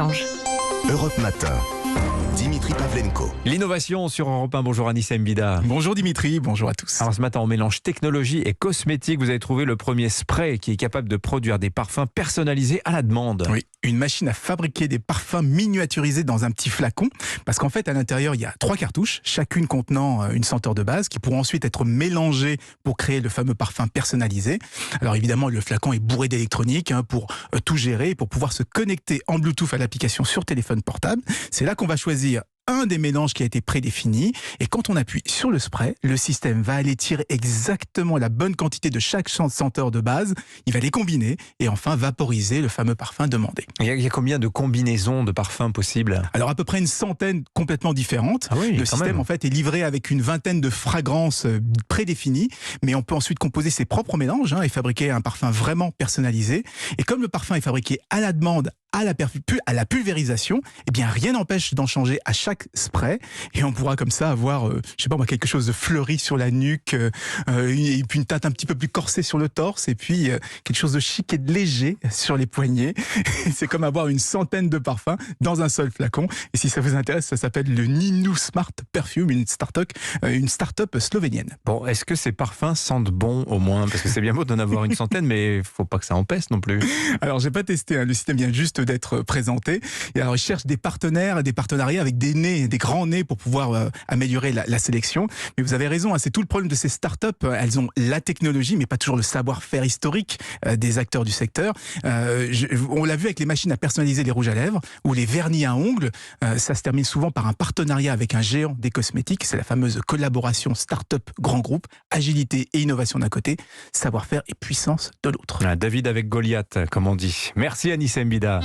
Ange. Europe Matin. Dimitri Pavlenko. L'innovation sur Europe 1. Bonjour Anissa Mbida. Bonjour Dimitri, bonjour à tous. Alors ce matin, on mélange technologie et cosmétique. Vous avez trouvé le premier spray qui est capable de produire des parfums personnalisés à la demande. Oui, une machine à fabriquer des parfums miniaturisés dans un petit flacon. Parce qu'en fait, à l'intérieur, il y a 3 cartouches, chacune contenant une senteur de base qui pourront ensuite être mélangées pour créer le fameux parfum personnalisé. Alors évidemment, le flacon est bourré d'électronique pour tout gérer, pour pouvoir se connecter en Bluetooth à l'application sur téléphone portable. C'est là qu'on va choisir un des mélanges qui a été prédéfini, et quand on appuie sur le spray, le système va aller tirer exactement la bonne quantité de chaque senteur de base, il va les combiner et enfin vaporiser le fameux parfum demandé. Il y a combien de combinaisons de parfums possibles? Alors à peu près une centaine complètement différentes. Ah oui, le système en fait est livré avec une vingtaine de fragrances prédéfinies, mais on peut ensuite composer ses propres mélanges et fabriquer un parfum vraiment personnalisé. Et comme le parfum est fabriqué à la demande, à la pulvérisation, eh bien rien n'empêche d'en changer à chaque spray, et on pourra comme ça avoir, quelque chose de fleuri sur la nuque, et puis une teinte un petit peu plus corsée sur le torse, et puis quelque chose de chic et de léger sur les poignets. C'est comme avoir une centaine de parfums dans un seul flacon. Et si ça vous intéresse, ça s'appelle le Ninu Smart Perfume, une start-up slovénienne. Bon, est-ce que ces parfums sentent bon au moins? Parce que c'est bien beau d'en avoir une centaine, mais il faut pas que ça empeste non plus. Alors j'ai pas testé, le système vient juste d'être présenté. Et alors ils cherchent des partenaires, des partenariats avec des grands nez pour pouvoir améliorer la sélection. Mais vous avez raison, c'est tout le problème de ces startups. Elles ont la technologie, mais pas toujours le savoir-faire historique des acteurs du secteur. On l'a vu avec les machines à personnaliser les rouges à lèvres ou les vernis à ongles. Ça se termine souvent par un partenariat avec un géant des cosmétiques. C'est la fameuse collaboration start-up grand groupe, agilité et innovation d'un côté, savoir-faire et puissance de l'autre. David avec Goliath, comme on dit. Merci Anissa Mbida.